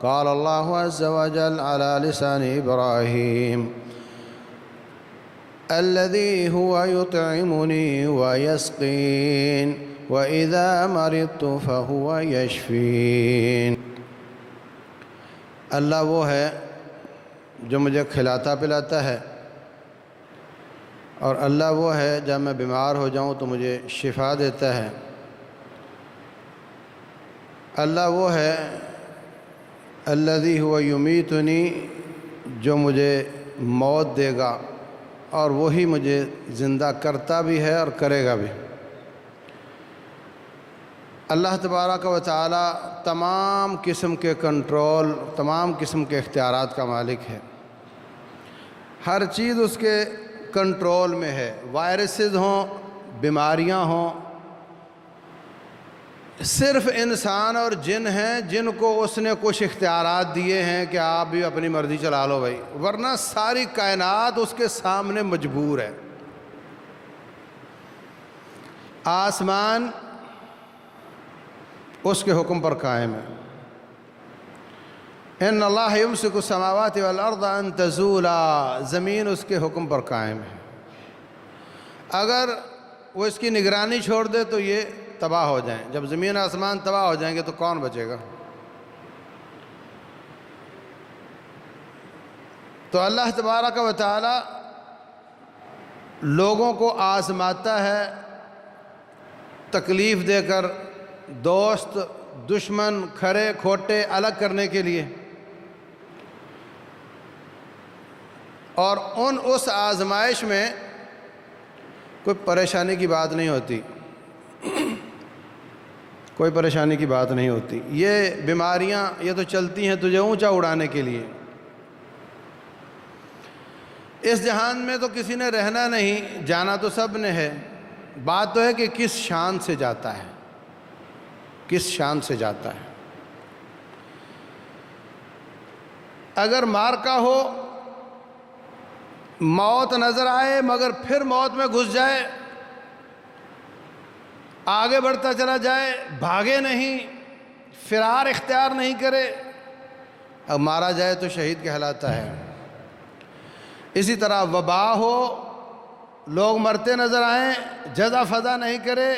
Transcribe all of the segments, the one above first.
قال الله عز وجل على لسان إبراهيم الذي هو يطعمني ويسقين وإذا مرضت فهو يشفين۔ اللہ وہ ہے جو مجھے کھلاتا پلاتا ہے، اور اللہ وہ ہے جب میں بیمار ہو جاؤں تو مجھے شفا دیتا ہے۔ اللہ وہ ہے الذی هو یمیتنی، جو مجھے موت دے گا، اور وہی مجھے زندہ کرتا بھی ہے اور کرے گا بھی۔ اللہ تبارک و تعالی تمام قسم کے کنٹرول، تمام قسم کے اختیارات کا مالک ہے۔ ہر چیز اس کے کنٹرول میں ہے، وائرسز ہوں، بیماریاں ہوں، صرف انسان اور جن ہیں جن کو اس نے کچھ اختیارات دیے ہیں کہ آپ بھی اپنی مرضی چلا لو بھائی، ورنہ ساری کائنات اس کے سامنے مجبور ہے۔ آسمان اس کے حکم پر قائم ہے۔ ان اللہ یمسک السماوات والارض ان تزولا، زمین اس کے حکم پر قائم ہے۔ اگر وہ اس کی نگرانی چھوڑ دے تو یہ تباہ ہو جائیں۔ جب زمین آسمان تباہ ہو جائیں گے تو کون بچے گا؟ تو اللہ تبارک و تعالی لوگوں کو آزماتا ہے، تکلیف دے کر، دوست دشمن کھرے کھوٹے الگ کرنے کے لیے، اور اس آزمائش میں کوئی پریشانی کی بات نہیں ہوتی، کوئی پریشانی کی بات نہیں ہوتی۔ یہ بیماریاں یہ تو چلتی ہیں تجھے اونچا اڑانے کے لیے۔ اس جہان میں تو کسی نے رہنا نہیں، جانا تو سب نے ہے، بات تو ہے کہ کس شان سے جاتا ہے، کس شان سے جاتا ہے۔ اگر مارکا ہو، موت نظر آئے مگر پھر موت میں گھس جائے، آگے بڑھتا چلا جائے، بھاگے نہیں، فرار اختیار نہیں کرے، اب مارا جائے تو شہید کہلاتا ہے۔ اسی طرح وبا ہو، لوگ مرتے نظر آئیں، جزا فضا نہیں کرے،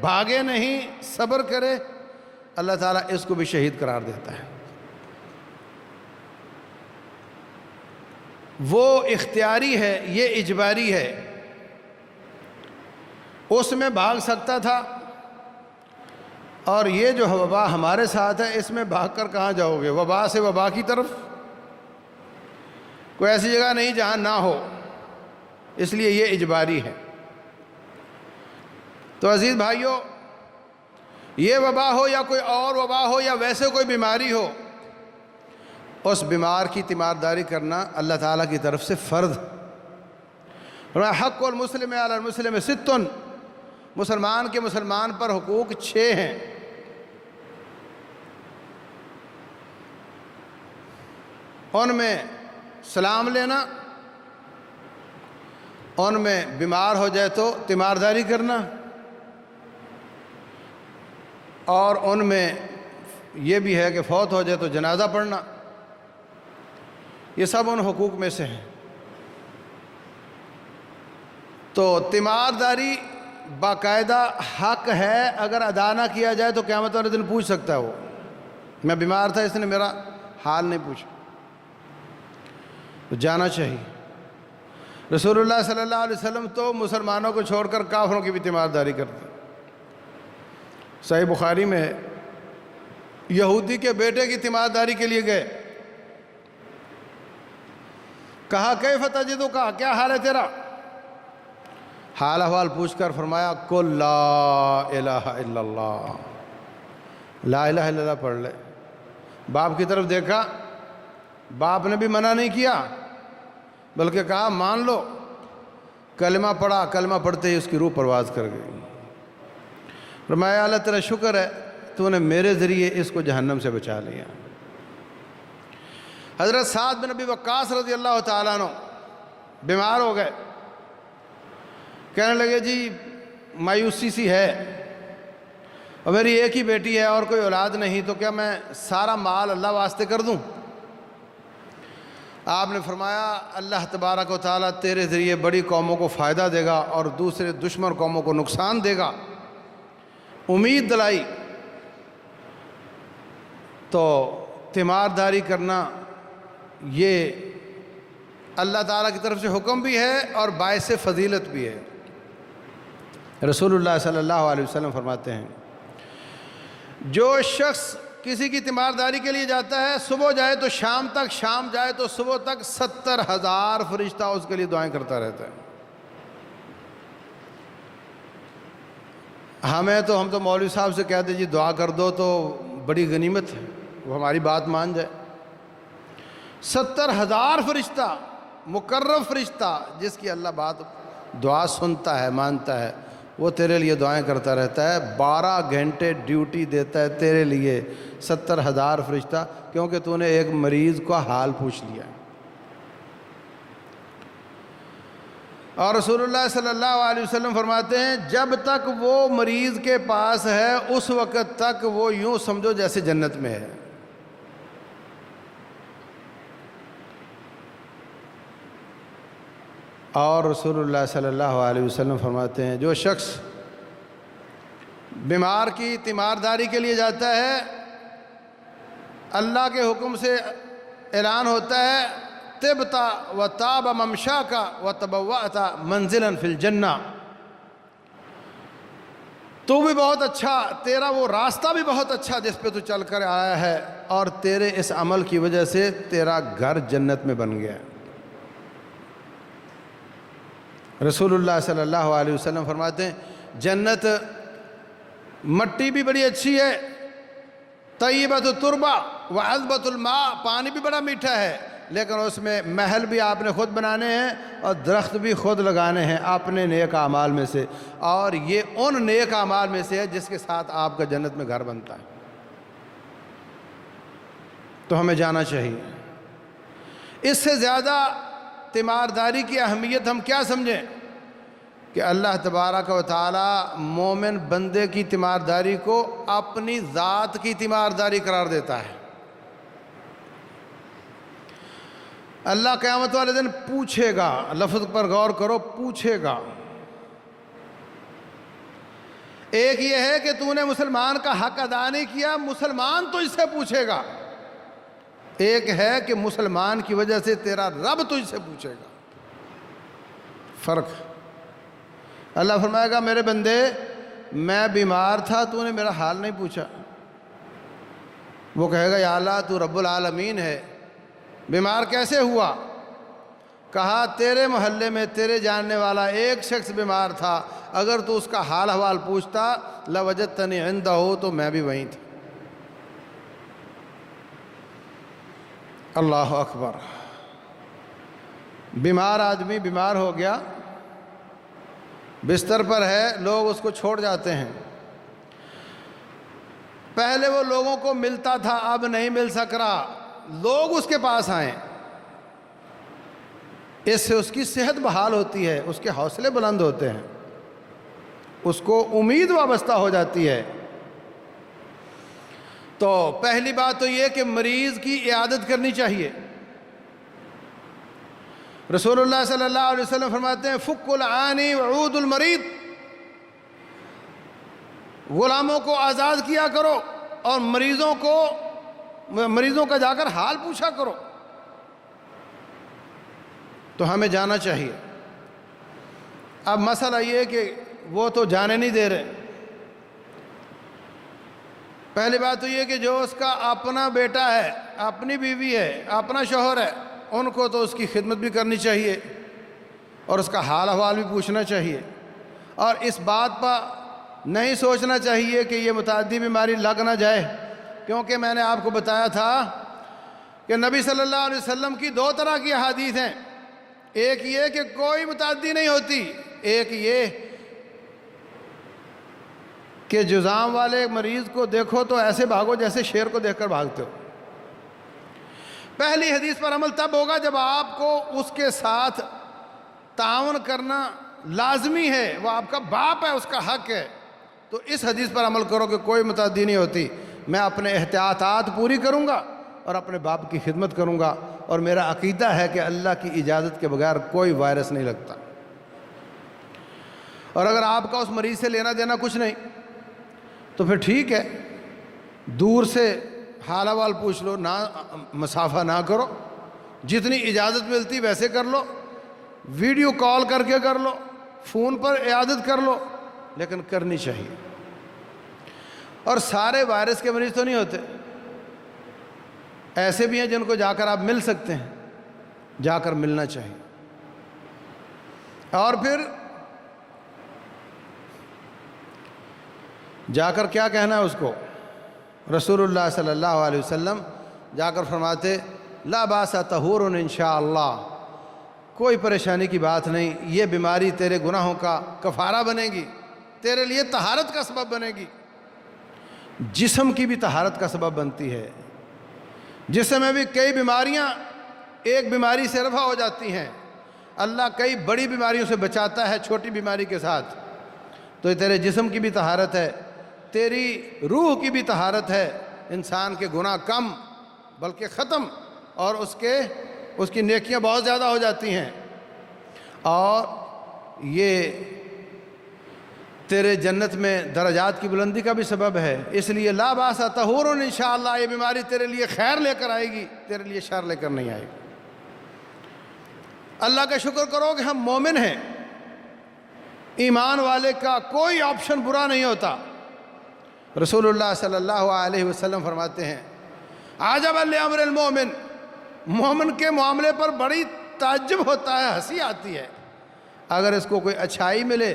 بھاگے نہیں، صبر کرے، اللہ تعالیٰ اس کو بھی شہید قرار دیتا ہے۔ وہ اختیاری ہے، یہ اجباری ہے۔ اس میں بھاگ سکتا تھا، اور یہ جو وبا ہمارے ساتھ ہے اس میں بھاگ کر کہاں جاؤ گے؟ وبا سے وبا کی طرف، کوئی ایسی جگہ نہیں جہاں نہ ہو، اس لیے یہ اجباری ہے۔ تو عزیز بھائیو، یہ وبا ہو یا کوئی اور وبا ہو یا ویسے کوئی بیماری ہو، اس بیمار کی تیمارداری کرنا اللہ تعالیٰ کی طرف سے فرض۔ حق المسلم علی المسلم ست، مسلمان کے مسلمان پر حقوق 6 ہیں۔ ان میں سلام لینا، ان میں بیمار ہو جائے تو تیمارداری کرنا، اور ان میں یہ بھی ہے کہ فوت ہو جائے تو جنازہ پڑھنا، یہ سب ان حقوق میں سے ہیں۔ تو تیمارداری باقاعدہ حق ہے، اگر ادا نہ کیا جائے تو قیامت والے دن پوچھ سکتا ہے وہ، میں بیمار تھا اس نے میرا حال نہیں پوچھا۔ تو جانا چاہیے۔ رسول اللہ صلی اللہ علیہ وسلم تو مسلمانوں کو چھوڑ کر کافروں کی بھی تیمارداری کرتے۔ صحیح بخاری میں ہے، یہودی کے بیٹے کی تیمارداری کے لیے گئے، کہا کیف تجدک، کیا حال ہے تیرا؟ حال احوال پوچھ کر فرمایا قل لا الہ الا اللہ، لا الہ الا اللہ پڑھ لے۔ باپ کی طرف دیکھا، باپ نے بھی منع نہیں کیا، بلکہ کہا مان لو۔ کلمہ پڑھا، کلمہ پڑھتے ہی اس کی روح پرواز کر گئی۔ فرمایا اللہ تیرا شکر ہے، تو نے میرے ذریعے اس کو جہنم سے بچا لیا۔ حضرت سعد بن ابی وقاص رضی اللہ تعالیٰ عنہ بیمار ہو گئے، کہنے لگے جی مایوسی سی ہے، اور میری ایک ہی بیٹی ہے اور کوئی اولاد نہیں، تو کیا میں سارا مال اللہ واسطے کر دوں؟ آپ نے فرمایا اللہ تبارک و تعالیٰ تیرے ذریعے بڑی قوموں کو فائدہ دے گا اور دوسرے دشمن قوموں کو نقصان دے گا۔ امید دلائی۔ تو تیمارداری کرنا یہ اللہ تعالیٰ کی طرف سے حکم بھی ہے اور باعث فضیلت بھی ہے۔ رسول اللہ صلی اللہ علیہ وسلم فرماتے ہیں جو شخص کسی کی تیمارداری کے لیے جاتا ہے، صبح جائے تو شام تک، شام جائے تو صبح تک 70,000 فرشتہ اس کے لیے دعائیں کرتا رہتا ہے۔ ہم تو مولوی صاحب سے کہتے جی دعا کر دو تو بڑی غنیمت ہے، وہ ہماری بات مان جائے۔ 70,000 فرشتہ، مقرب فرشتہ جس کی اللہ بات دعا سنتا ہے، مانتا ہے، وہ تیرے لیے دعائیں کرتا رہتا ہے۔ 12 گھنٹے ڈیوٹی دیتا ہے تیرے لیے 70,000 فرشتہ، کیونکہ تو نے ایک مریض کا حال پوچھ لیا۔ اور رسول اللہ صلی اللہ علیہ وسلم فرماتے ہیں جب تک وہ مریض کے پاس ہے اس وقت تک وہ یوں سمجھو جیسے جنت میں ہے۔ اور رسول اللہ صلی اللہ علیہ وسلم فرماتے ہیں جو شخص بیمار کی تیمارداری کے لیے جاتا ہے، اللہ کے حکم سے اعلان ہوتا ہے طبتا و طاب ممشاکا و تبوأت منزلا فی الجنہ، تو بھی بہت اچھا، تیرا وہ راستہ بھی بہت اچھا جس پہ تو چل کر آیا ہے، اور تیرے اس عمل کی وجہ سے تیرا گھر جنت میں بن گیا ہے۔ رسول اللہ صلی اللہ علیہ وسلم فرماتے ہیں جنت مٹی بھی بڑی اچھی ہے، طیبۃ التربہ وعذبۃ الماء، پانی بھی بڑا میٹھا ہے، لیکن اس میں محل بھی آپ نے خود بنانے ہیں اور درخت بھی خود لگانے ہیں اپنے نیک اعمال میں سے، اور یہ ان نیک اعمال میں سے ہے جس کے ساتھ آپ کا جنت میں گھر بنتا ہے۔ تو ہمیں جانا چاہیے۔ اس سے زیادہ تیمارداری کی اہمیت ہم کیا سمجھیں کہ اللہ تبارک و تعالی مومن بندے کی تیمارداری کو اپنی ذات کی تیمارداری قرار دیتا ہے۔ اللہ قیامت والے دن پوچھے گا، لفظ پر غور کرو، پوچھے گا۔ ایک یہ ہے کہ تو نے مسلمان کا حق ادا نہیں کیا، مسلمان تو اس سے پوچھے گا۔ ایک ہے کہ مسلمان کی وجہ سے تیرا رب تجھ سے پوچھے گا، فرق۔ اللہ فرمائے گا میرے بندے میں بیمار تھا، تو نے میرا حال نہیں پوچھا۔ وہ کہے گا یا اللہ تو رب العالمین ہے، بیمار کیسے ہوا؟ کہا تیرے محلے میں تیرے جاننے والا ایک شخص بیمار تھا، اگر تو اس کا حال احوال پوچھتا لوجدتنی عندہ، تو میں بھی وہیں تھا۔ اللہ اکبر۔ بیمار آدمی بیمار ہو گیا، بستر پر ہے، لوگ اس کو چھوڑ جاتے ہیں۔ پہلے وہ لوگوں کو ملتا تھا، اب نہیں مل سک رہا، لوگ اس کے پاس آئیں، اس سے اس کی صحت بحال ہوتی ہے، اس کے حوصلے بلند ہوتے ہیں، اس کو امید وابستہ ہو جاتی ہے۔ تو پہلی بات تو یہ کہ مریض کی عیادت کرنی چاہیے۔ رسول اللہ صلی اللہ علیہ وسلم فرماتے ہیں فک العانی وعود المریض، غلاموں کو آزاد کیا کرو اور مریضوں کا جا کر حال پوچھا کرو۔ تو ہمیں جانا چاہیے۔ اب مسئلہ یہ کہ وہ تو جانے نہیں دے رہے۔ پہلی بات تو یہ کہ جو اس کا اپنا بیٹا ہے، اپنی بیوی ہے، اپنا شوہر ہے، ان کو تو اس کی خدمت بھی کرنی چاہیے اور اس کا حال احوال بھی پوچھنا چاہیے، اور اس بات پر نہیں سوچنا چاہیے کہ یہ متعدی بیماری لگ نہ جائے، کیونکہ میں نے آپ کو بتایا تھا کہ نبی صلی اللہ علیہ وسلم کی 2 طرح کی احادیث ہیں۔ ایک یہ کہ کوئی متعدی نہیں ہوتی، ایک یہ کہ جذام والے مریض کو دیکھو تو ایسے بھاگو جیسے شیر کو دیکھ کر بھاگتے ہو۔ پہلی حدیث پر عمل تب ہوگا جب آپ کو اس کے ساتھ تعاون کرنا لازمی ہے، وہ آپ کا باپ ہے، اس کا حق ہے، تو اس حدیث پر عمل کرو کہ کوئی متعدی نہیں ہوتی، میں اپنے احتیاطات پوری کروں گا اور اپنے باپ کی خدمت کروں گا، اور میرا عقیدہ ہے کہ اللہ کی اجازت کے بغیر کوئی وائرس نہیں لگتا۔ اور اگر آپ کا اس مریض سے لینا دینا کچھ نہیں تو پھر ٹھیک ہے، دور سے حال احوال پوچھ لو، نہ مسافہ نہ کرو، جتنی اجازت ملتی ویسے کر لو، ویڈیو کال کر کے کر لو، فون پر عیادت کر لو، لیکن کرنی چاہیے۔ اور سارے وائرس کے مریض تو نہیں ہوتے، ایسے بھی ہیں جن کو جا کر آپ مل سکتے ہیں، جا کر ملنا چاہیے۔ اور پھر جا کر کیا کہنا ہے اس کو؟ رسول اللہ صلی اللہ علیہ وسلم جا کر فرماتے لا باس طہور انشاءاللہ، کوئی پریشانی کی بات نہیں، یہ بیماری تیرے گناہوں کا کفارہ بنے گی، تیرے لیے طہارت کا سبب بنے گی۔ جسم کی بھی طہارت کا سبب بنتی ہے، جسم میں بھی کئی بیماریاں ایک بیماری سے رفع ہو جاتی ہیں، اللہ کئی بڑی بیماریوں سے بچاتا ہے چھوٹی بیماری کے ساتھ۔ تو یہ تیرے جسم کی بھی طہارت ہے، تیری روح کی بھی طہارت ہے، انسان کے گناہ کم بلکہ ختم، اور اس کی نیکیاں بہت زیادہ ہو جاتی ہیں، اور یہ تیرے جنت میں درجات کی بلندی کا بھی سبب ہے۔ اس لیے لا باس طہور انشاءاللہ، یہ بیماری تیرے لیے خیر لے کر آئے گی، تیرے لیے شر لے کر نہیں آئے گی۔ اللہ کا شکر کرو کہ ہم مومن ہیں، ایمان والے کا کوئی آپشن برا نہیں ہوتا۔ رسول اللہ صلی اللہ علیہ وسلم فرماتے ہیں عجبا لامر المومن، مومن کے معاملے پر بڑی تعجب ہوتا ہے، ہنسی آتی ہے۔ اگر اس کو کوئی اچھائی ملے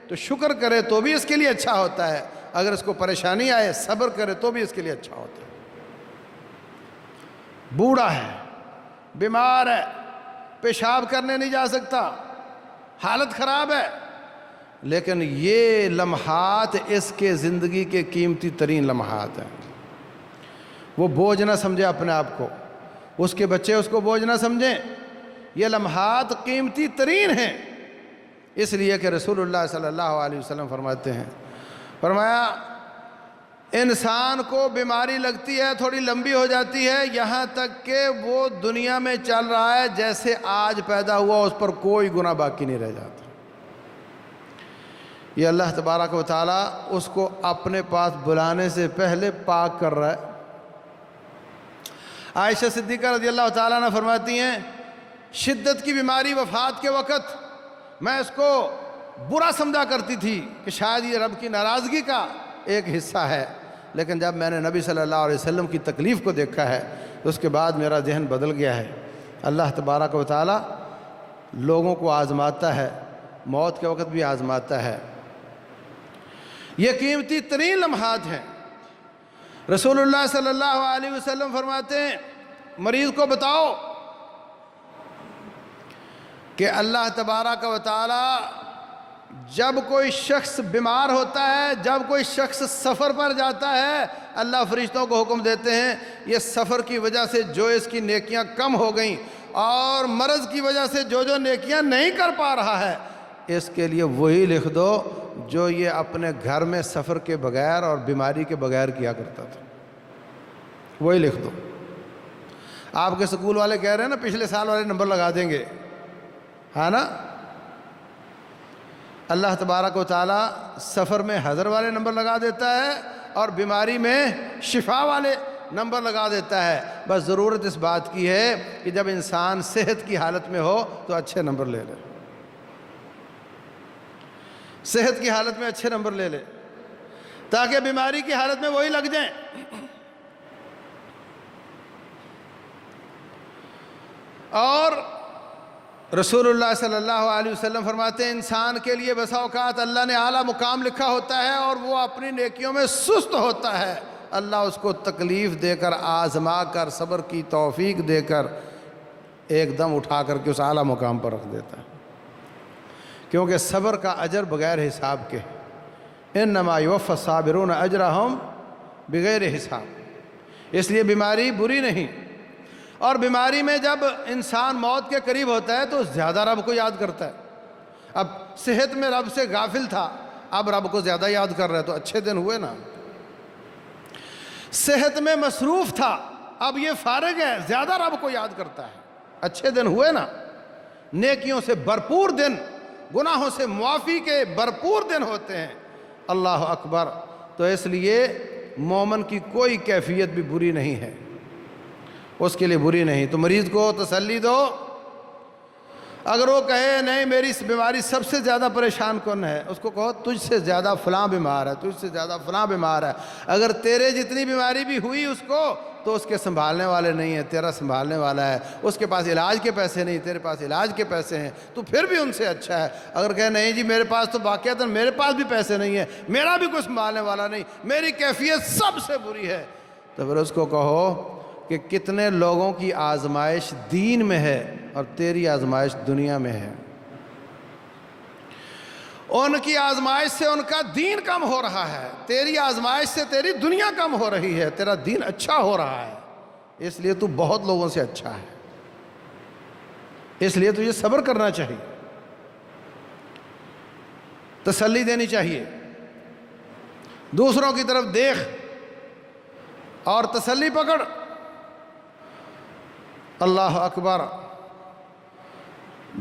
تو شکر کرے تو بھی اس کے لیے اچھا ہوتا ہے، اگر اس کو پریشانی آئے صبر کرے تو بھی اس کے لیے اچھا ہوتا ہے۔ بوڑھا ہے، بیمار ہے، پیشاب کرنے نہیں جا سکتا، حالت خراب ہے، لیکن یہ لمحات اس کے زندگی کے قیمتی ترین لمحات ہیں۔ وہ بوجھ نہ سمجھے اپنے آپ کو، اس کے بچے اس کو بوجھ نہ سمجھیں، یہ لمحات قیمتی ترین ہیں۔ اس لیے کہ رسول اللہ صلی اللہ علیہ وسلم فرماتے ہیں، فرمایا انسان کو بیماری لگتی ہے، تھوڑی لمبی ہو جاتی ہے، یہاں تک کہ وہ دنیا میں چل رہا ہے جیسے آج پیدا ہوا، اس پر کوئی گناہ باقی نہیں رہ جاتا۔ یہ اللہ تبارک و تعالیٰ اس کو اپنے پاس بلانے سے پہلے پاک کر رہا ہے۔ عائشہ صدیقہ رضی اللہ تعالیٰ عنہ فرماتی ہیں شدت کی بیماری وفات کے وقت میں اس کو برا سمجھا کرتی تھی کہ شاید یہ رب کی ناراضگی کا ایک حصہ ہے، لیکن جب میں نے نبی صلی اللہ علیہ وسلم کی تکلیف کو دیکھا ہے تو اس کے بعد میرا ذہن بدل گیا ہے۔ اللہ تبارک و تعالیٰ لوگوں کو آزماتا ہے، موت کے وقت بھی آزماتا ہے۔ یہ قیمتی ترین لمحات ہیں۔ رسول اللہ صلی اللہ علیہ وسلم فرماتے ہیں مریض کو بتاؤ کہ اللہ تبارک و تعالیٰ جب کوئی شخص بیمار ہوتا ہے، جب کوئی شخص سفر پر جاتا ہے، اللہ فرشتوں کو حکم دیتے ہیں یہ سفر کی وجہ سے جو اس کی نیکیاں کم ہو گئیں اور مرض کی وجہ سے جو جو نیکیاں نہیں کر پا رہا ہے، اس کے لیے وہی لکھ دو جو یہ اپنے گھر میں سفر کے بغیر اور بیماری کے بغیر کیا کرتا تھا، وہی لکھ دو۔ آپ کے سکول والے کہہ رہے ہیں نا پچھلے سال والے نمبر لگا دیں گے، ہے نا؟ اللہ تبارک و تعالیٰ سفر میں حضر والے نمبر لگا دیتا ہے اور بیماری میں شفا والے نمبر لگا دیتا ہے۔ بس ضرورت اس بات کی ہے کہ جب انسان صحت کی حالت میں ہو تو اچھے نمبر لے لے، صحت کی حالت میں اچھے نمبر لے لے تاکہ بیماری کی حالت میں وہی لگ جائیں۔ اور رسول اللہ صلی اللہ علیہ وسلم فرماتے ہیں انسان کے لیے بسا اوقات اللہ نے اعلیٰ مقام لکھا ہوتا ہے اور وہ اپنی نیکیوں میں سست ہوتا ہے، اللہ اس کو تکلیف دے کر آزما کر صبر کی توفیق دے کر ایک دم اٹھا کر کے اس اعلیٰ مقام پر رکھ دیتا ہے، کیونکہ صبر کا اجر بغیر حساب کے، انما یوفی الصابرون اجرہم بغیر حساب۔ اس لیے بیماری بری نہیں، اور بیماری میں جب انسان موت کے قریب ہوتا ہے تو زیادہ رب کو یاد کرتا ہے۔ اب صحت میں رب سے غافل تھا، اب رب کو زیادہ یاد کر رہے تو اچھے دن ہوئے نا. صحت میں مصروف تھا، اب یہ فارغ ہے، زیادہ رب کو یاد کرتا ہے، اچھے دن ہوئے نا. نیکیوں سے بھرپور دن، گناہوں سے معافی کے بھرپور دن ہوتے ہیں. اللہ اکبر. تو اس لیے مومن کی کوئی کیفیت بھی بری نہیں ہے، اس کے لیے بری نہیں. تو مریض کو تسلی دو. اگر وہ کہے نہیں میری اس بیماری سب سے زیادہ پریشان کون ہے، اس کو کہو تجھ سے زیادہ فلاں بیمار ہے، تجھ سے زیادہ فلاں بیمار ہے. اگر تیرے جتنی بیماری بھی ہوئی اس کو تو اس کے سنبھالنے والے نہیں ہیں، تیرا سنبھالنے والا ہے. اس کے پاس علاج کے پیسے نہیں، تیرے پاس علاج کے پیسے ہیں، تو پھر بھی ان سے اچھا ہے. اگر کہے نہیں جی میرے پاس تو واقعتاً میرے پاس بھی پیسے نہیں ہیں، میرا بھی کوئی سنبھالنے والا نہیں، میری کیفیت سب سے بری ہے، تو پھر اس کو کہو کہ کتنے لوگوں کی آزمائش دین میں ہے اور تیری آزمائش دنیا میں ہے. ان کی آزمائش سے ان کا دین کم ہو رہا ہے، تیری آزمائش سے تیری دنیا کم ہو رہی ہے، تیرا دین اچھا ہو رہا ہے. اس لیے تو بہت لوگوں سے اچھا ہے، اس لیے تجھے صبر کرنا چاہیے، تسلی دینی چاہیے. دوسروں کی طرف دیکھ اور تسلی پکڑ. اللہ اکبر.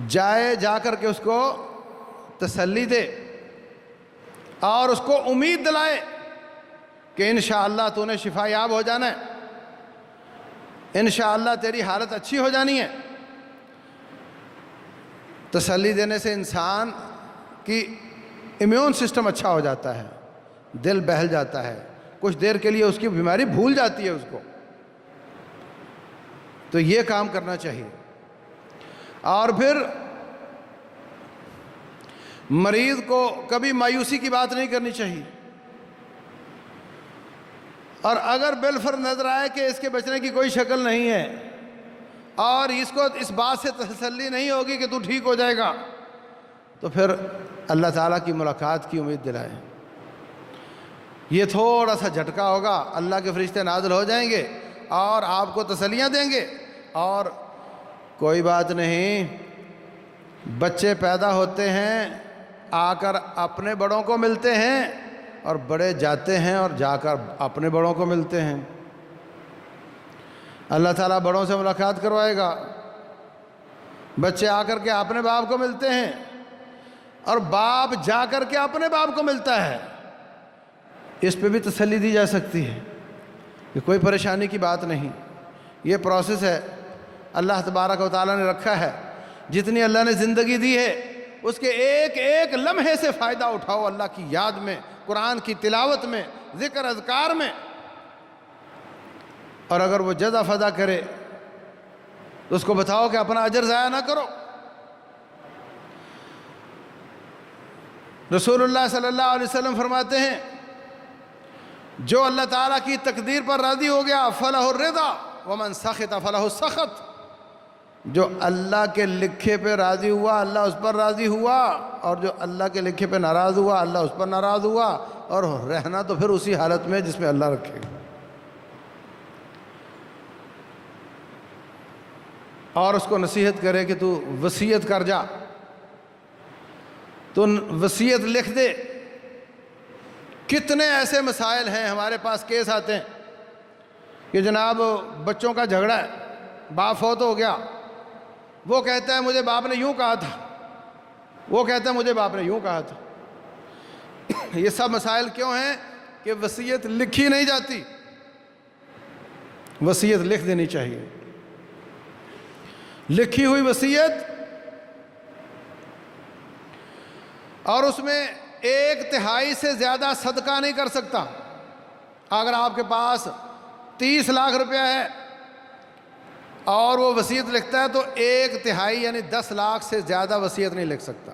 جا کر کے اس کو تسلی دے اور اس کو امید دلائے کہ انشاءاللہ تو نے شفا یاب ہو جانا ہے، انشاءاللہ تیری حالت اچھی ہو جانی ہے. تسلی دینے سے انسان کی امیون سسٹم اچھا ہو جاتا ہے، دل بہل جاتا ہے، کچھ دیر کے لیے اس کی بیماری بھول جاتی ہے اس کو. تو یہ کام کرنا چاہیے. اور پھر مریض کو کبھی مایوسی کی بات نہیں کرنی چاہیے. اور اگر بالفرض نظر آئے کہ اس کے بچنے کی کوئی شکل نہیں ہے اور اس کو اس بات سے تسلی نہیں ہوگی کہ تو ٹھیک ہو جائے گا، تو پھر اللہ تعالیٰ کی ملاقات کی امید دلائیں. یہ تھوڑا سا جھٹکا ہوگا، اللہ کے فرشتے نازل ہو جائیں گے اور آپ کو تسلیاں دیں گے. اور کوئی بات نہیں، بچے پیدا ہوتے ہیں آ کر اپنے بڑوں کو ملتے ہیں اور بڑے جاتے ہیں اور جا کر اپنے بڑوں کو ملتے ہیں. اللہ تعالیٰ بڑوں سے ملاقات کروائے گا، بچے آ کر کے اپنے باپ کو ملتے ہیں اور باپ جا کر کے اپنے باپ کو ملتا ہے. اس پہ بھی تسلی دی جا سکتی ہے کہ کوئی پریشانی کی بات نہیں، یہ پروسیس ہے اللہ تبارک و تعالیٰ نے رکھا ہے. جتنی اللہ نے زندگی دی ہے اس کے ایک ایک لمحے سے فائدہ اٹھاؤ، اللہ کی یاد میں، قرآن کی تلاوت میں، ذکر اذکار میں. اور اگر وہ جزا فضا کرے تو اس کو بتاؤ کہ اپنا اجر ضائع نہ کرو. رسول اللہ صلی اللہ علیہ وسلم فرماتے ہیں جو اللہ تعالیٰ کی تقدیر پر راضی ہو گیا فلہ الرضا ومن سخط فلہ السخط. جو اللہ کے لکھے پہ راضی ہوا اللہ اس پر راضی ہوا، اور جو اللہ کے لکھے پہ ناراض ہوا اللہ اس پر ناراض ہوا. اور رہنا تو پھر اسی حالت میں جس میں اللہ رکھے. اور اس کو نصیحت کرے کہ تو وصیت کر جا، تو وصیت لکھ دے. کتنے ایسے مسائل ہیں ہمارے پاس، کیس آتے ہیں کہ جناب بچوں کا جھگڑا ہے، باپ فوت ہو گیا، وہ کہتا ہے مجھے باپ نے یوں کہا تھا، وہ کہتا ہے مجھے باپ نے یوں کہا تھا. یہ سب مسائل کیوں ہیں کہ وصیت لکھی نہیں جاتی. وصیت لکھ دینی چاہیے. لکھی ہوئی وصیت، اور اس میں 1/3 سے زیادہ صدقہ نہیں کر سکتا. اگر آپ کے پاس 30 لاکھ روپیہ ہے اور وہ وصیت لکھتا ہے تو 1/3 یعنی 10 لاکھ سے زیادہ وصیت نہیں لکھ سکتا.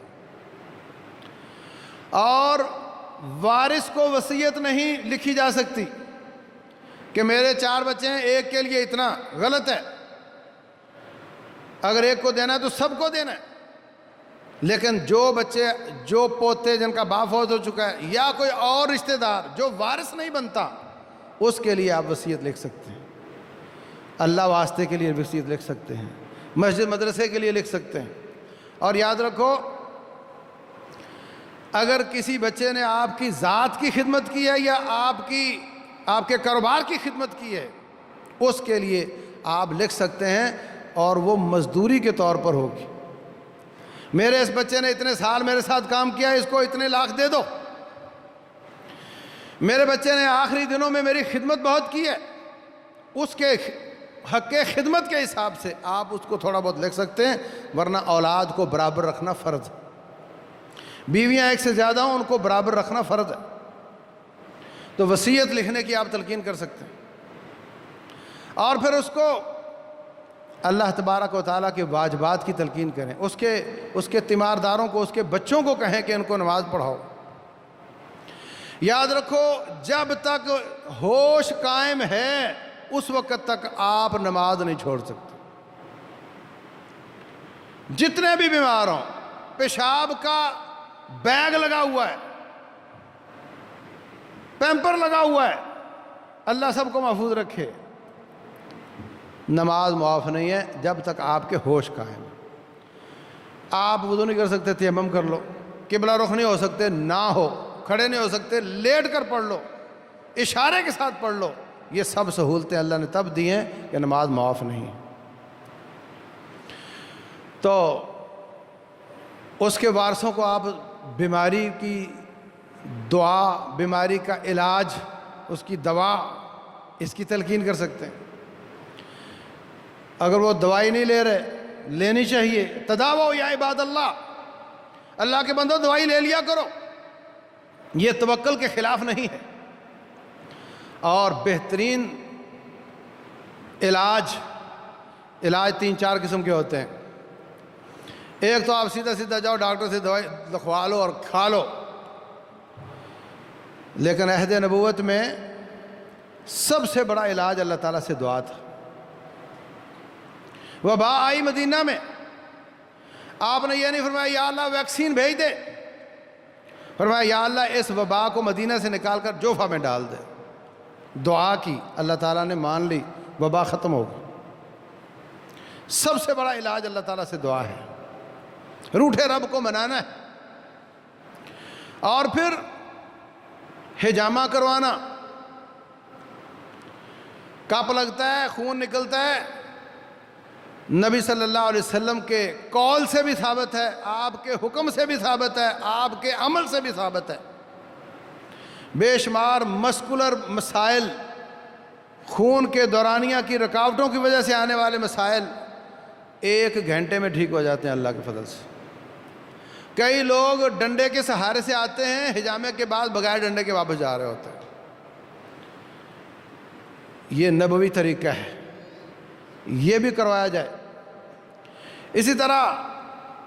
اور وارث کو وصیت نہیں لکھی جا سکتی کہ میرے 4 بچے ہیں ایک کے لیے اتنا، غلط ہے. اگر ایک کو دینا ہے تو سب کو دینا ہے. لیکن جو بچے، جو پوتے جن کا باپ فوت ہو چکا ہے یا کوئی اور رشتہ دار جو وارث نہیں بنتا، اس کے لیے آپ وصیت لکھ سکتے ہیں. اللہ واسطے کے لیے وصیت لکھ سکتے ہیں، مسجد مدرسے کے لیے لکھ سکتے ہیں. اور یاد رکھو اگر کسی بچے نے آپ کی ذات کی خدمت کی ہے یا آپ کے کاروبار کی خدمت کی ہے، اس کے لیے آپ لکھ سکتے ہیں اور وہ مزدوری کے طور پر ہوگی۔ میرے اس بچے نے اتنے سال میرے ساتھ کام کیا، اس کو اتنے لاکھ دے دو۔ میرے بچے نے آخری دنوں میں میری خدمت بہت کی ہے، اس کے حق خدمت کے حساب سے آپ اس کو تھوڑا بہت لکھ سکتے ہیں، ورنہ اولاد کو برابر رکھنا فرض ہے۔ بیویاں ایک سے زیادہ ہوں، ان کو برابر رکھنا فرض ہے، تو وصیت لکھنے کی آپ تلقین کر سکتے ہیں۔ اور پھر اس کو اللہ تبارک و تعالیٰ کے واجبات کی تلقین کریں، اس کے تیمارداروں کو، اس کے بچوں کو کہیں کہ ان کو نماز پڑھاؤ۔ یاد رکھو، جب تک ہوش قائم ہے اس وقت تک آپ نماز نہیں چھوڑ سکتے۔ جتنے بھی بیمار ہوں، پیشاب کا بیگ لگا ہوا ہے، پیمپر لگا ہوا ہے، اللہ سب کو محفوظ رکھے، نماز معاف نہیں ہے جب تک آپ کے ہوش قائم ہے۔ آپ وضو نہیں کر سکتے، تیمم کر لو، قبلہ رخ نہیں ہو سکتے، نہ ہو، کھڑے نہیں ہو سکتے، لیٹ کر پڑھ لو، اشارے کے ساتھ پڑھ لو، یہ سب سہولتیں اللہ نے تب دی ہیں کہ نماز معاف نہیں ہے۔ تو اس کے وارثوں کو آپ بیماری کی دعا، بیماری کا علاج، اس کی دوا، اس کی تلقین کر سکتے ہیں۔ اگر وہ دوائی نہیں لے رہے، لینی چاہیے۔ تداووا یا عباد اللہ، اللہ کے بندو دوائی لے لیا کرو، یہ توکل کے خلاف نہیں ہے۔ اور بہترین علاج 3-4 قسم کے ہوتے ہیں۔ ایک تو آپ سیدھا جاؤ ڈاکٹر سے دوائی لکھوا لو اور کھا لو، لیکن عہد نبوت میں سب سے بڑا علاج اللہ تعالیٰ سے دعا تھا۔ وبا آئی مدینہ میں، آپ نے یہ نہیں فرمایا یا اللہ ویکسین بھیج دے، فرمایا یا اللہ اس وبا کو مدینہ سے نکال کر جوفہ میں ڈال دے۔ دعا کی، اللہ تعالیٰ نے مان لی، وبا ختم ہو گئی۔ سب سے بڑا علاج اللہ تعالیٰ سے دعا ہے، روٹھے رب کو منانا ہے۔ اور پھر حجامہ کروانا، کپ لگتا ہے، خون نکلتا ہے، نبی صلی اللہ علیہ وسلم کے قول سے بھی ثابت ہے، آپ کے حکم سے بھی ثابت ہے، آپ کے عمل سے بھی ثابت ہے۔ بے شمار مسکولر مسائل، خون کے دورانیہ کی رکاوٹوں کی وجہ سے آنے والے مسائل 1 گھنٹے میں ٹھیک ہو جاتے ہیں اللہ کے فضل سے۔ کئی لوگ ڈنڈے کے سہارے سے آتے ہیں، حجامے کے بعد بغیر ڈنڈے کے واپس جا رہے ہوتے ہیں۔ یہ نبوی طریقہ ہے، یہ بھی کروایا جائے۔ اسی طرح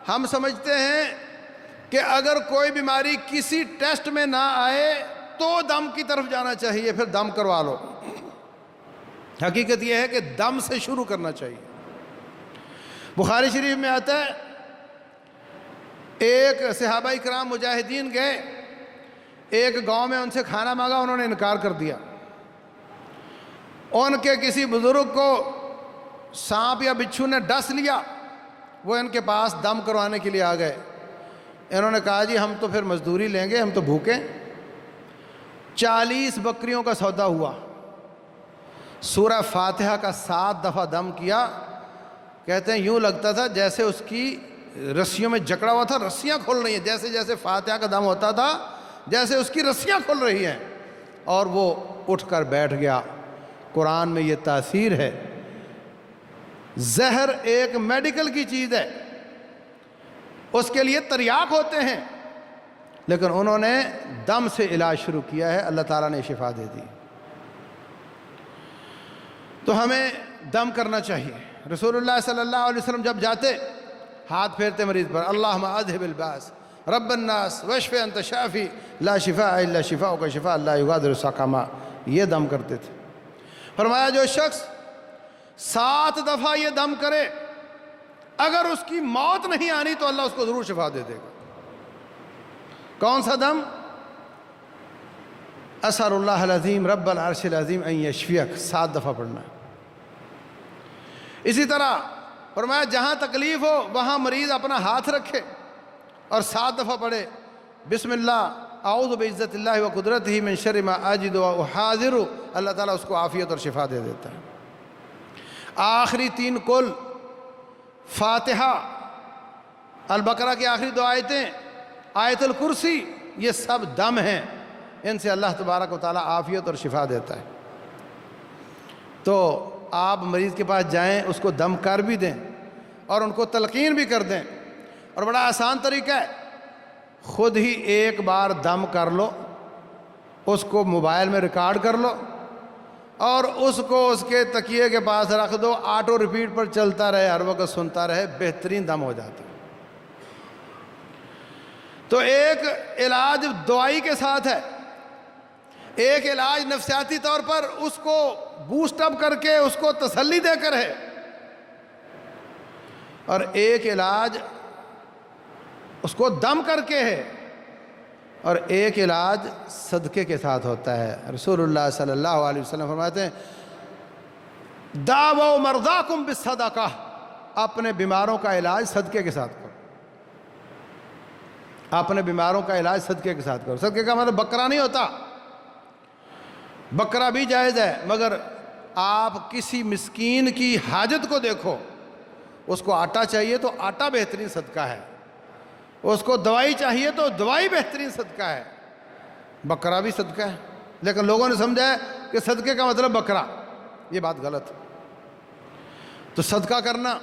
ہم سمجھتے ہیں کہ اگر کوئی بیماری کسی ٹیسٹ میں نہ آئے تو دم کی طرف جانا چاہیے، پھر دم کروا لو۔ حقیقت یہ ہے کہ دم سے شروع کرنا چاہیے۔ بخاری شریف میں آتا ہے، ایک صحابہ کرام مجاہدین گئے ایک گاؤں میں، ان سے کھانا مانگا، انہوں نے انکار کر دیا۔ ان کے کسی بزرگ کو سانپ یا بچھو نے ڈس لیا، وہ ان کے پاس دم کروانے کے لیے آ گئے۔ انہوں نے کہا جی ہم تو پھر مزدوری لیں گے، ہم تو بھوکے۔ 40 بکریوں کا سودا ہوا، سورہ فاتحہ کا 7 دفعہ دم کیا۔ کہتے ہیں یوں لگتا تھا جیسے اس کی رسیوں میں جکڑا ہوا تھا، رسیاں کھل رہی ہیں، جیسے جیسے فاتحہ کا دم ہوتا تھا جیسے اس کی رسیاں کھل رہی ہیں، اور وہ اٹھ کر بیٹھ گیا۔ قرآن میں یہ تاثیر ہے۔ زہر ایک میڈیکل کی چیز ہے، اس کے لیے تریاق ہوتے ہیں، لیکن انہوں نے دم سے علاج شروع کیا ہے، اللہ تعالیٰ نے شفا دے دی۔ تو ہمیں دم کرنا چاہیے۔ رسول اللہ صلی اللہ علیہ وسلم جب جاتے ہاتھ پھیرتے مریض پر، اللہم اذہب الباس رب الناس واشف انت شافی لا شفاء الا شفاءک شفاء لا یغادر سقما، یہ دم کرتے تھے۔ فرمایا جو شخص 7 دفعہ یہ دم کرے، اگر اس کی موت نہیں آنی تو اللہ اس کو ضرور شفا دے دے گا۔ کون سا دم؟ اسأل اللہ العظیم رب العرش العظیم ان یشفیک، 7 دفعہ پڑھنا ہے۔ اسی طرح فرمایا جہاں تکلیف ہو وہاں مریض اپنا ہاتھ رکھے اور 7 دفعہ پڑھے، بسم اللہ اعوذ بعزت اللہ و قدرتہ من شر ما اجد و احاذر، اللہ تعالیٰ اس کو عافیت اور شفا دے دیتا ہے۔ آخری 3 کل، فاتحہ، البقرہ کی آخری 2 آیتیں، آیت الکرسی، یہ سب دم ہیں، ان سے اللہ تبارک و تعالیٰ عافیت اور شفا دیتا ہے۔ تو آپ مریض کے پاس جائیں، اس کو دم کر بھی دیں اور ان کو تلقین بھی کر دیں، اور بڑا آسان طریقہ ہے، خود ہی ایک بار دم کر لو، اس کو موبائل میں ریکارڈ کر لو اور اس کو اس کے تکیے کے پاس رکھ دو، آٹو ریپیٹ پر چلتا رہے، ہر وقت سنتا رہے، بہترین دم ہو جاتا ہے۔ تو ایک علاج دوائی کے ساتھ ہے، ایک علاج نفسیاتی طور پر اس کو بوسٹ اپ کر کے اس کو تسلی دے کر ہے، اور ایک علاج اس کو دم کر کے ہے، اور ایک علاج صدقے کے ساتھ ہوتا ہے۔ رسول اللہ صلی اللہ علیہ وسلم فرماتے ہیں داؤوا مرضاکم بالصدقہ، اپنے بیماروں کا علاج صدقے کے ساتھ کرو، اپنے بیماروں کا علاج صدقے کے ساتھ کرو۔ صدقے کا مطلب بکرا نہیں ہوتا، بکرا بھی جائز ہے، مگر آپ کسی مسکین کی حاجت کو دیکھو، اس کو آٹا چاہیے تو آٹا بہترین صدقہ ہے، اس کو دوائی چاہیے تو دوائی بہترین صدقہ ہے، بکرا بھی صدقہ ہے۔ لیکن لوگوں نے سمجھا ہے کہ صدقے کا مطلب بکرا، یہ بات غلط ہے۔ تو صدقہ کرنا،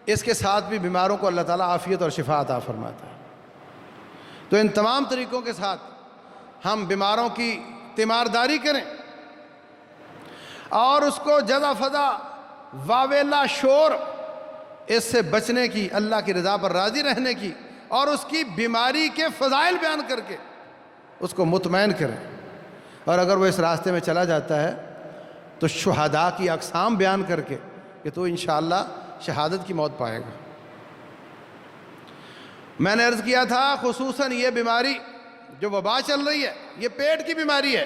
اس کے ساتھ بھی بیماروں کو اللہ تعالیٰ عافیت اور شفا عطا فرماتا ہے۔ تو ان تمام طریقوں کے ساتھ ہم بیماروں کی تیمارداری کریں اور اس کو جزا فضا واویلا شور اس سے بچنے کی، اللہ کی رضا پر راضی رہنے کی، اور اس کی بیماری کے فضائل بیان کر کے اس کو مطمئن کریں۔ اور اگر وہ اس راستے میں چلا جاتا ہے تو شہداء کی اقسام بیان کر کے کہ تو انشاءاللہ شہادت کی موت پائے گا۔ میں نے عرض کیا تھا خصوصاً یہ بیماری جو وبا چل رہی ہے، یہ پیٹ کی بیماری ہے۔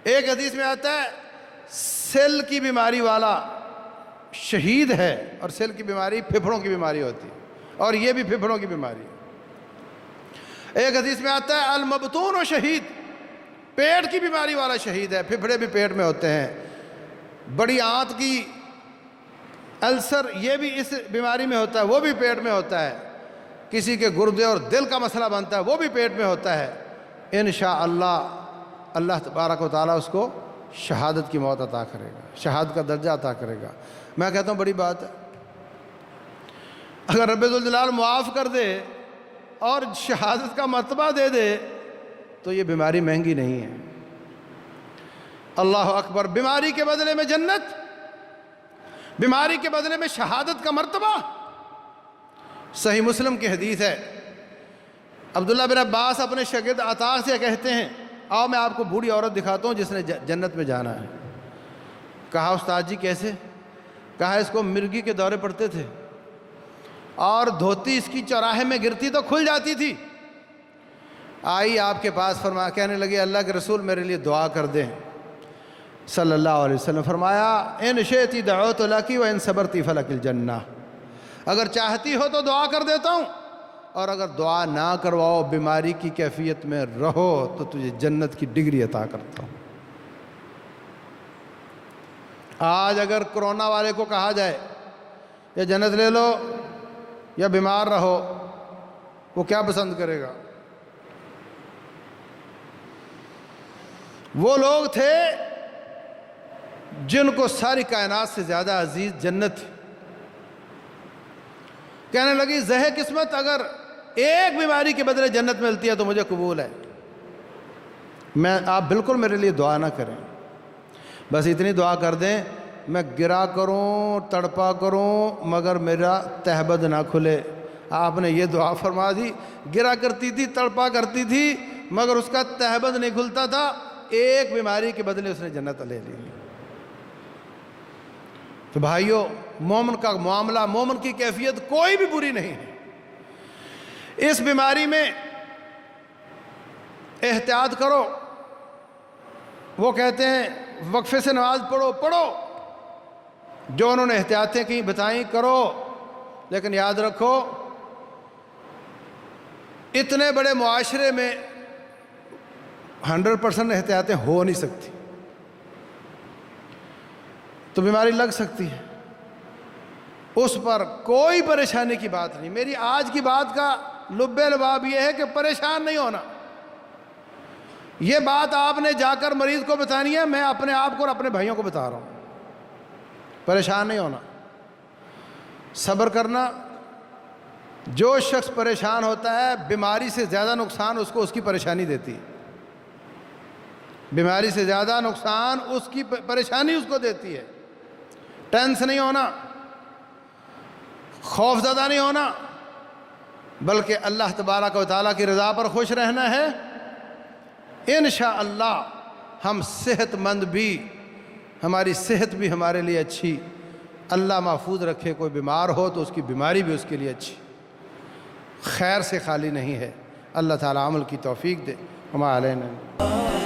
ایک حدیث میں آتا ہے سل کی بیماری والا شہید ہے، اور سل کی بیماری پھپھڑوں کی بیماری ہوتی ہے، اور یہ بھی پھپھڑوں کی بیماری ہے۔ ایک حدیث میں آتا ہے المبتون و شہید، پیٹ کی بیماری والا شہید ہے، پھپھڑے بھی پیٹ میں ہوتے ہیں۔ بڑی آنت کی السر، یہ بھی اس بیماری میں ہوتا ہے، وہ بھی پیٹ میں ہوتا ہے۔ کسی کے گردے اور دل کا مسئلہ بنتا ہے، وہ بھی پیٹ میں ہوتا ہے۔ انشاءاللہ اللہ تبارک و تعالیٰ اس کو شہادت کی موت عطا کرے گا، شہادت کا درجہ عطا کرے گا۔ میں کہتا ہوں بڑی بات ہے، اگر رب ذوالجلال معاف کر دے اور شہادت کا مرتبہ دے دے تو یہ بیماری مہنگی نہیں ہے۔ اللہ اکبر، بیماری کے بدلے میں جنت، بیماری کے بدلے میں شہادت کا مرتبہ۔ صحیح مسلم کی حدیث ہے، عبداللہ بن عباس اپنے شاگرد عطا سے کہتے ہیں آؤ میں آپ کو بوڑھی عورت دکھاتا ہوں جس نے جنت میں جانا ہے۔ کہا استاد جی کیسے؟ کہا اس کو مرگی کے دورے پڑتے تھے اور دھوتی اس کی چوراہے میں گرتی تو کھل جاتی تھی۔ آئی آپ کے پاس، کہنے لگی اللہ کے رسول میرے لیے دعا کر دیں صلی اللہ علیہ وسلم۔ فرمایا ان شئتی دعوت لکی و ان صبرتی فلک الجنہ، اگر چاہتی ہو تو دعا کر دیتا ہوں، اور اگر دعا نہ کرواؤ، بیماری کی کیفیت میں رہو تو تجھے جنت کی ڈگری عطا کرتا ہوں۔ آج اگر کرونا والے کو کہا جائے یا جنت لے لو یا بیمار رہو، وہ کیا پسند کرے گا؟ وہ لوگ تھے جن کو ساری کائنات سے زیادہ عزیز جنت تھی۔ کہنے لگی زہ قسمت، اگر ایک بیماری کے بدلے جنت ملتی ہے تو مجھے قبول ہے۔ آپ بالکل میرے لیے دعا نہ کریں، بس اتنی دعا کر دیں میں گرا کروں، تڑپا کروں، مگر میرا تہبد نہ کھلے۔ آپ نے یہ دعا فرما دی، گرا کرتی تھی، تڑپا کرتی تھی، مگر اس کا تہبد نہیں کھلتا تھا، ایک بیماری کے بدلے اس نے جنت لے لی۔ تو بھائیو، مومن کا معاملہ، مومن کی کیفیت کوئی بھی بری نہیں ہے۔ اس بیماری میں احتیاط کرو۔ وہ کہتے ہیں وقفے سے نماز پڑھو، جو انہوں نے احتیاطیں کی بتائیں کرو، لیکن یاد رکھو اتنے بڑے معاشرے میں 100% احتیاطیں ہو نہیں سکتی، تو بیماری لگ سکتی ہے، اس پر کوئی پریشانی کی بات نہیں۔ میری آج کی بات کا لب لباب یہ ہے کہ پریشان نہیں ہونا۔ یہ بات آپ نے جا کر مریض کو بتانی ہے، میں اپنے آپ کو اور اپنے بھائیوں کو بتا رہا ہوں، پریشان نہیں ہونا، صبر کرنا۔ جو شخص پریشان ہوتا ہے بیماری سے زیادہ نقصان اس کو اس کی پریشانی دیتی ہے، بیماری سے زیادہ نقصان اس کی پریشانی اس کو دیتی ہے۔ ٹینس نہیں ہونا، خوف زدہ نہیں ہونا، بلکہ اللہ تبارک و تعالیٰ کی رضا پر خوش رہنا ہے۔ انشاءاللہ ہم صحت مند بھی، ہماری صحت بھی ہمارے لیے اچھی، اللہ محفوظ رکھے، کوئی بیمار ہو تو اس کی بیماری بھی اس کے لیے اچھی، خیر سے خالی نہیں ہے۔ اللہ تعالیٰ عمل کی توفیق دے۔ وما علینا۔